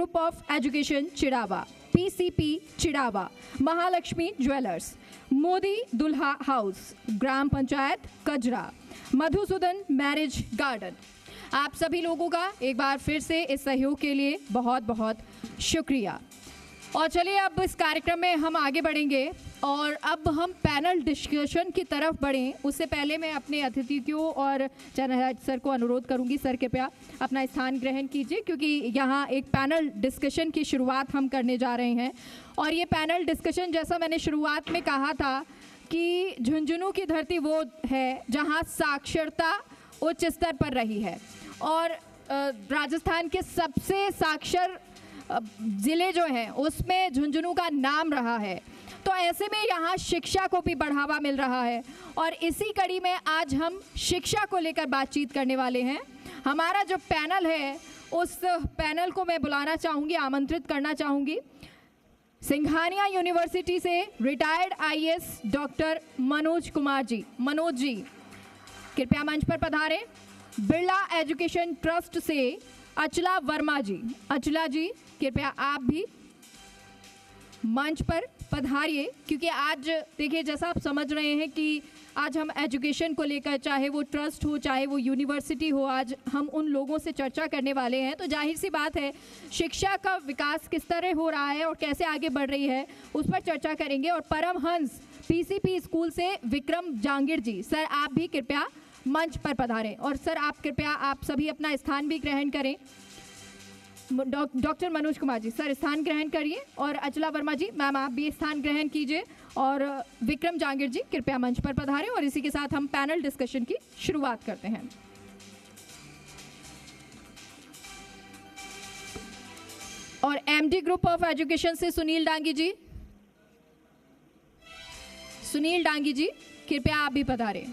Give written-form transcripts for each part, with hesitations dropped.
Group of education Chirawa, PCP Chirawa, Mahalakshmi jewellers, Modi दुल्हा house, ग्राम पंचायत कजरा, Madhusudan marriage garden, आप सभी लोगों का एक बार फिर से इस सहयोग के लिए बहुत बहुत शुक्रिया। और चलिए अब इस कार्यक्रम में हम आगे बढ़ेंगे और अब हम पैनल डिस्कशन की तरफ बढ़ें। उससे पहले मैं अपने अतिथियों और चैनल सर को अनुरोध करूंगी, सर कृपया अपना स्थान ग्रहण कीजिए, क्योंकि यहाँ एक पैनल डिस्कशन की शुरुआत हम करने जा रहे हैं। और ये पैनल डिस्कशन, जैसा मैंने शुरुआत में कहा था कि झुंझुनू की धरती वो है जहाँ साक्षरता उच्च स्तर पर रही है और राजस्थान के सबसे साक्षर ज़िले जो हैं उसमें झुंझुनू का नाम रहा है। तो ऐसे में यहाँ शिक्षा को भी बढ़ावा मिल रहा है और इसी कड़ी में आज हम शिक्षा को लेकर बातचीत करने वाले हैं। हमारा जो पैनल है उस पैनल को मैं बुलाना चाहूँगी, आमंत्रित करना चाहूँगी। सिंघानिया यूनिवर्सिटी से retired IAS doctor Manoj Kumar ji. Manoj ji कृपया मंच पर पधारें। बिरला एजुकेशन ट्रस्ट से अचला वर्मा जी। अचला जी कृपया आप भी मंच पर पधारिए, क्योंकि आज देखिए जैसा आप समझ रहे हैं कि आज हम एजुकेशन को लेकर, चाहे वो ट्रस्ट हो चाहे वो यूनिवर्सिटी हो, आज हम उन लोगों से चर्चा करने वाले हैं। तो जाहिर सी बात है शिक्षा का विकास किस तरह हो रहा है और कैसे आगे बढ़ रही है उस पर चर्चा करेंगे। और परमहंस पीसीपी स्कूल से विक्रम जांगिड़ जी, सर आप भी कृपया मंच पर पधारें। और सर आप कृपया आप सभी अपना स्थान भी ग्रहण करें। डॉक्टर मनोज कुमार जी सर स्थान ग्रहण करिए और अचला वर्मा जी मैम आप भी स्थान ग्रहण कीजिए और विक्रम जांगिड़ जी कृपया मंच पर पधारें। और इसी के साथ हम पैनल डिस्कशन की शुरुआत करते हैं। और एमडी ग्रुप ऑफ एजुकेशन से सुनील डांगी जी। सुनील डांगी जी कृपया आप भी पधारें।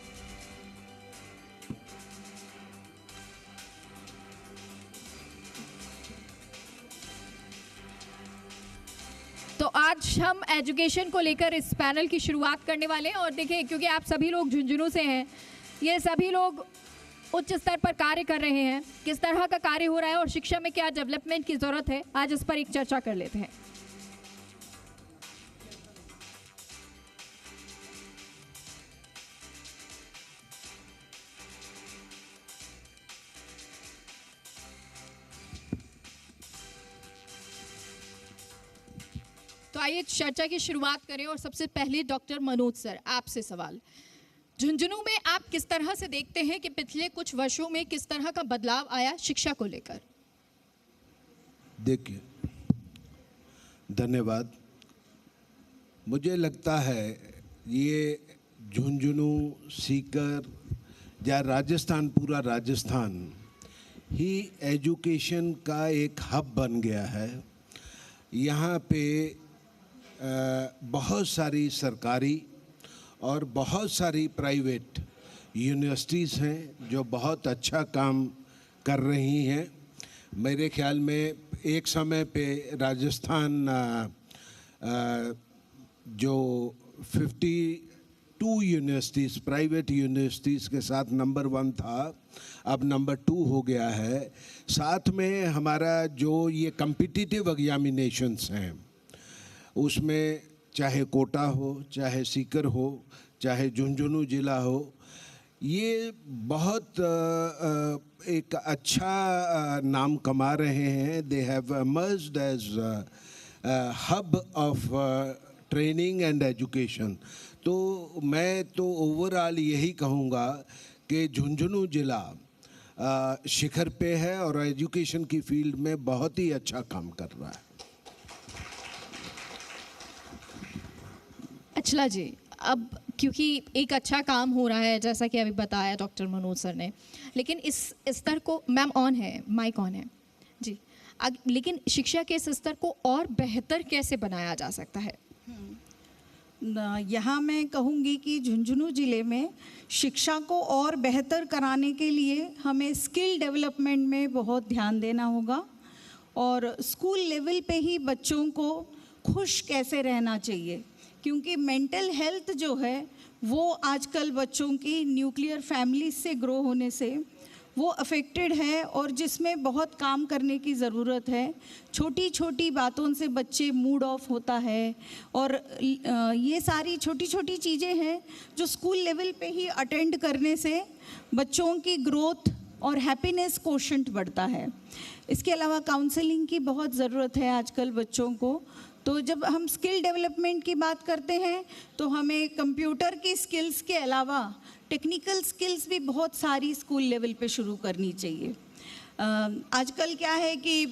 तो आज हम एजुकेशन को लेकर इस पैनल की शुरुआत करने वाले हैं। और देखिए क्योंकि आप सभी लोग झुंझुनू से हैं, ये सभी लोग उच्च स्तर पर कार्य कर रहे हैं, किस तरह का कार्य हो रहा है और शिक्षा में क्या डेवलपमेंट की ज़रूरत है, आज इस पर एक चर्चा कर लेते हैं। तो आइए चर्चा की शुरुआत करें और सबसे पहले डॉक्टर मनोज सर आपसे सवाल। झुंझुनू में आप किस तरह से देखते हैं कि पिछले कुछ वर्षों में किस तरह का बदलाव आया शिक्षा को लेकर? देखिए, धन्यवाद। मुझे लगता है ये झुंझुनू, सीकर या राजस्थान, पूरा राजस्थान ही एजुकेशन का एक हब बन गया है। यहाँ पे बहुत सारी सरकारी और बहुत सारी प्राइवेट यूनिवर्सिटीज़ हैं जो बहुत अच्छा काम कर रही हैं। मेरे ख्याल में एक समय पे राजस्थान जो 52 यूनिवर्सिटीज़, प्राइवेट यूनिवर्सिटीज़ के साथ नंबर 1 था, अब नंबर 2 हो गया है। साथ में हमारा जो ये कम्पिटिटिव एग्जामिनेशंस हैं उसमें चाहे कोटा हो, चाहे सीकर हो, चाहे झुंझुनू जिला हो, ये बहुत एक अच्छा नाम कमा रहे हैं। They have emerged as hub of training and education. तो मैं तो ओवरऑल यही कहूँगा कि झुंझुनू जिला शिखर पे है और एजुकेशन की फील्ड में बहुत ही अच्छा काम कर रहा है। अचला जी, अब क्योंकि एक अच्छा काम हो रहा है जैसा कि अभी बताया डॉक्टर मनोज सर ने, लेकिन इस स्तर को, मैम ऑन है, माइक ऑन है जी, लेकिन शिक्षा के इस स्तर को और बेहतर कैसे बनाया जा सकता है? यहाँ मैं कहूँगी कि झुंझुनू ज़िले में शिक्षा को और बेहतर कराने के लिए हमें स्किल डेवलपमेंट में बहुत ध्यान देना होगा और स्कूल लेवल पे ही बच्चों को खुश कैसे रहना चाहिए, क्योंकि मेंटल हेल्थ जो है वो आजकल बच्चों की न्यूक्लियर फैमिली से ग्रो होने से वो अफेक्टेड है और जिसमें बहुत काम करने की ज़रूरत है। छोटी छोटी बातों से बच्चे मूड ऑफ होता है और ये सारी छोटी छोटी चीज़ें हैं जो स्कूल लेवल पे ही अटेंड करने से बच्चों की ग्रोथ और हैप्पीनेस कोशेंट बढ़ता है। इसके अलावा काउंसलिंग की बहुत ज़रूरत है आजकल बच्चों को। तो जब हम स्किल डेवलपमेंट की बात करते हैं तो हमें कंप्यूटर की स्किल्स के अलावा टेक्निकल स्किल्स भी बहुत सारी स्कूल लेवल पे शुरू करनी चाहिए। आजकल क्या है कि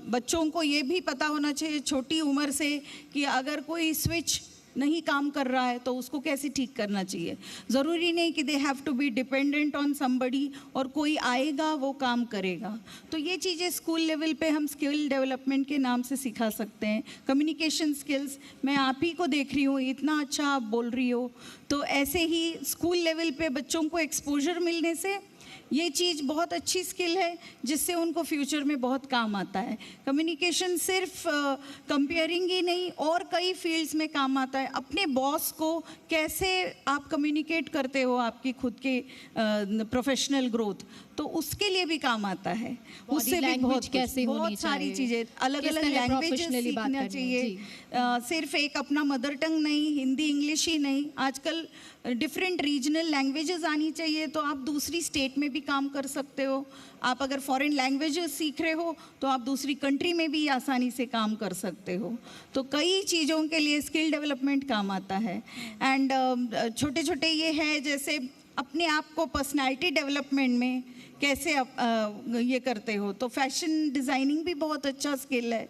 बच्चों को ये भी पता होना चाहिए छोटी उम्र से कि अगर कोई स्विच नहीं काम कर रहा है तो उसको कैसे ठीक करना चाहिए। ज़रूरी नहीं कि they have to be dependent on somebody और कोई आएगा वो काम करेगा। तो ये चीज़ें स्कूल लेवल पे हम स्किल डेवलपमेंट के नाम से सिखा सकते हैं। कम्युनिकेशन स्किल्स, मैं आप ही को देख रही हूँ, इतना अच्छा आप बोल रही हो, तो ऐसे ही स्कूल लेवल पे बच्चों को एक्सपोजर मिलने से ये चीज़ बहुत अच्छी स्किल है जिससे उनको फ्यूचर में बहुत काम आता है। कम्युनिकेशन सिर्फ कंपेयरिंग ही नहीं और कई फील्ड्स में काम आता है। अपने बॉस को कैसे आप कम्युनिकेट करते हो, आपकी खुद के प्रोफेशनल ग्रोथ, तो उसके लिए भी काम आता है। उससे भी बहुत सारी चीज़ें, अलग अलग लैंग्वेजेस सीखना चाहिए। सिर्फ एक अपना मदर टंग नहीं, हिंदी इंग्लिश ही नहीं, आजकल डिफरेंट रीजनल लैंग्वेजेस आनी चाहिए। तो आप दूसरी स्टेट में भी काम कर सकते हो। आप अगर फॉरेन लैंग्वेजेस सीख रहे हो तो आप दूसरी कंट्री में भी आसानी से काम कर सकते हो। तो कई चीज़ों के लिए स्किल डेवलपमेंट काम आता है। एंड छोटे छोटे ये है, जैसे अपने आप को पर्सनालिटी डेवलपमेंट में कैसे आप ये करते हो, तो फैशन डिज़ाइनिंग भी बहुत अच्छा स्किल है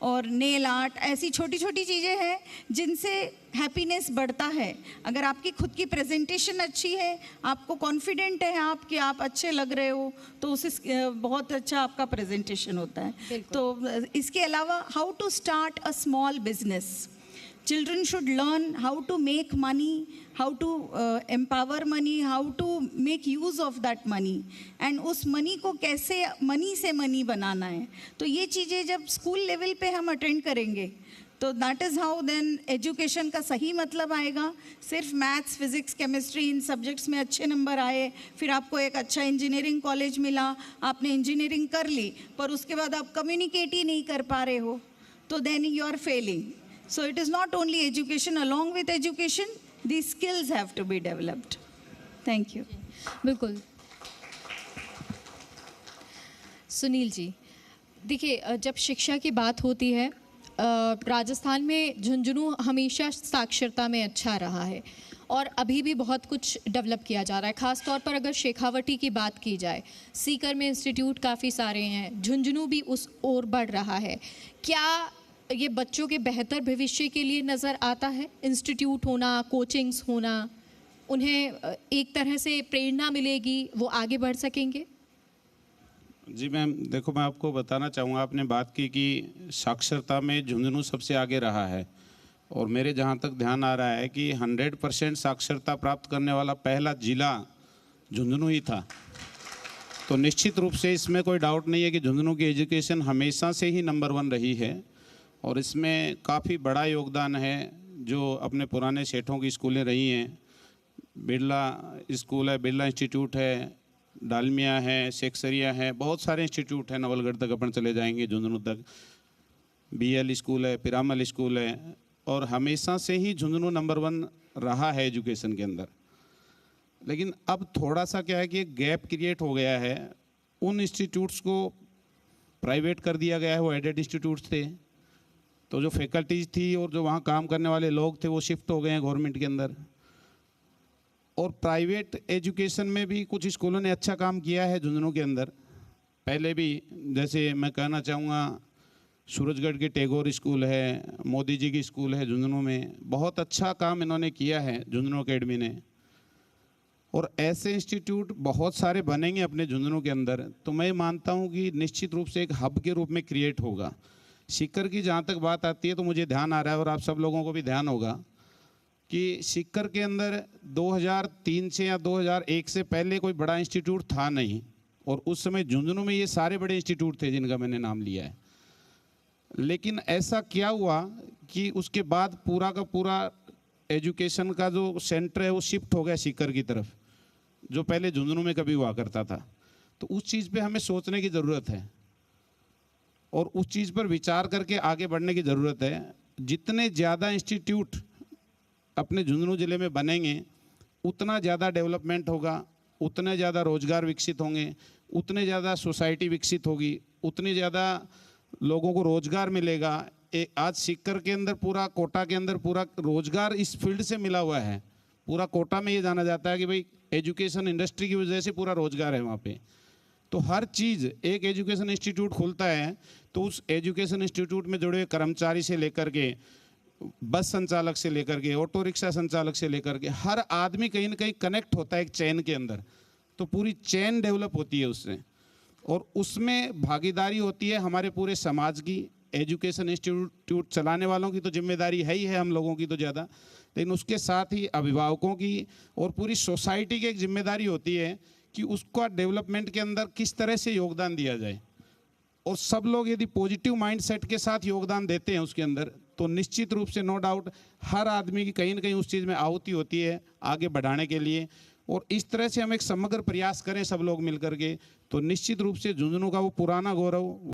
और नेल आर्ट, ऐसी छोटी छोटी चीज़ें हैं जिनसे हैप्पीनेस बढ़ता है। अगर आपकी खुद की प्रेजेंटेशन अच्छी है, आपको कॉन्फिडेंट है आप कि आप अच्छे लग रहे हो, तो उससे बहुत अच्छा आपका प्रेजेंटेशन होता है। तो इसके अलावा how to start a small business, children should learn how to make money, how to empower money, how to make use of that money, and उस मनी को कैसे मनी से मनी बनाना है। तो ये चीज़ें जब स्कूल लेवल पे हम अटेंड करेंगे तो that is how then education का सही मतलब आएगा। सिर्फ मैथ्स, फिजिक्स, केमिस्ट्री इन सब्जेक्ट्स में अच्छे नंबर आए, फिर आपको एक अच्छा इंजीनियरिंग कॉलेज मिला, आपने इंजीनियरिंग कर ली, पर उसके बाद आप कम्युनिकेट ही नहीं कर पा रहे हो, तो then you are failing. So it is not only education, along with education, these skills have to be developed. Thank you. बिल्कुल। सुनील जी, देखिए जब शिक्षा की बात होती है, राजस्थान में झुंझुनू हमेशा साक्षरता में अच्छा रहा है और अभी भी बहुत कुछ डेवलप किया जा रहा है। ख़ास तौर पर अगर शेखावटी की बात की जाए, सीकर में इंस्टीट्यूट काफ़ी सारे हैं, झुंझुनू भी उस ओर बढ़ रहा है। क्या ये बच्चों के बेहतर भविष्य के लिए नज़र आता है? इंस्टीट्यूट होना, कोचिंग्स होना, उन्हें एक तरह से प्रेरणा मिलेगी, वो आगे बढ़ सकेंगे? जी मैम, देखो मैं आपको बताना चाहूँगा, आपने बात की कि साक्षरता में झुंझुनू सबसे आगे रहा है और मेरे जहाँ तक ध्यान आ रहा है कि 100% साक्षरता प्राप्त करने वाला पहला जिला झुंझुनू ही था। तो निश्चित रूप से इसमें कोई डाउट नहीं है कि झुंझुनू की एजुकेशन हमेशा से ही नंबर 1 रही है और इसमें काफ़ी बड़ा योगदान है जो अपने पुराने सेठों की स्कूलें रही हैं। बिरला स्कूल है, बिरला इंस्टीट्यूट है, डालमिया है, सेक्सरिया है, बहुत सारे इंस्टीट्यूट हैं। नवलगढ़ तक अपन चले जाएंगे, झुंझुनू तक BL स्कूल है, पिरामल स्कूल है और हमेशा से ही झुंझुनू नंबर 1 रहा है एजुकेशन के अंदर। लेकिन अब थोड़ा सा क्या है कि एक गैप क्रिएट हो गया है। उन इंस्टीट्यूट्स को प्राइवेट कर दिया गया है, वो एडेड इंस्टीट्यूट्स थे, तो जो फैकल्टीज थी और जो वहाँ काम करने वाले लोग थे वो शिफ्ट हो गए हैं गवर्नमेंट के अंदर। और प्राइवेट एजुकेशन में भी कुछ स्कूलों ने अच्छा काम किया है झुंझुनू के अंदर पहले भी। जैसे मैं कहना चाहूँगा सूरजगढ़ के टैगोर स्कूल है, मोदी जी की स्कूल है झुंझुनू में, बहुत अच्छा काम इन्होंने किया है झुंझुनू अकेडमी ने। और ऐसे इंस्टीट्यूट बहुत सारे बनेंगे अपने झुंझुनू के अंदर, तो मैं मानता हूँ कि निश्चित रूप से एक हब के रूप में क्रिएट होगा। सीकर की जहाँ तक बात आती है तो मुझे ध्यान आ रहा है और आप सब लोगों को भी ध्यान होगा कि सीकर के अंदर 2003 से या 2001 से पहले कोई बड़ा इंस्टीट्यूट था नहीं और उस समय झुंझुनू में ये सारे बड़े इंस्टीट्यूट थे जिनका मैंने नाम लिया है। लेकिन ऐसा क्या हुआ कि उसके बाद पूरा का पूरा एजुकेशन का जो सेंटर है वो शिफ्ट हो गया सीकर की तरफ, जो पहले झुंझुनू में कभी हुआ करता था। तो उस चीज़ पे हमें सोचने की ज़रूरत है और उस चीज़ पर विचार करके आगे बढ़ने की ज़रूरत है। जितने ज़्यादा इंस्टीट्यूट अपने झुंझुनू ज़िले में बनेंगे उतना ज़्यादा डेवलपमेंट होगा, उतने ज़्यादा रोजगार विकसित होंगे, उतने ज़्यादा सोसाइटी विकसित होगी, उतनी ज़्यादा लोगों को रोजगार मिलेगा। आज सीकर के अंदर पूरा कोटा के अंदर पूरा रोजगार इस फील्ड से मिला हुआ है। पूरा कोटा में ये जाना जाता है कि भाई एजुकेशन इंडस्ट्री की वजह से पूरा रोजगार है वहाँ पे। तो हर चीज़, एक एजुकेशन इंस्टीट्यूट खुलता है तो उस एजुकेशन इंस्टीट्यूट में जुड़े हुए कर्मचारी से लेकर के बस संचालक से लेकर के ऑटो रिक्शा संचालक से लेकर के हर आदमी कहीं ना कहीं कनेक्ट होता है एक चेन के अंदर। तो पूरी चेन डेवलप होती है उससे और उसमें भागीदारी होती है हमारे पूरे समाज की। एजुकेशन इंस्टीट्यूट चलाने वालों की तो जिम्मेदारी है ही है, हम लोगों की तो ज़्यादा, लेकिन उसके साथ ही अभिभावकों की और पूरी सोसाइटी की एक जिम्मेदारी होती है कि उसका डेवलपमेंट के अंदर किस तरह से योगदान दिया जाए। और सब लोग यदि पॉजिटिव माइंडसेट के साथ योगदान देते हैं उसके अंदर तो निश्चित रूप से नो डाउट हर आदमी की कहीं ना कहीं उस चीज़ में आहुति होती है आगे बढ़ाने के लिए। और इस तरह से हम एक समग्र प्रयास करें सब लोग मिलकर के तो निश्चित रूप से झुंझुनू का वो पुराना गौरव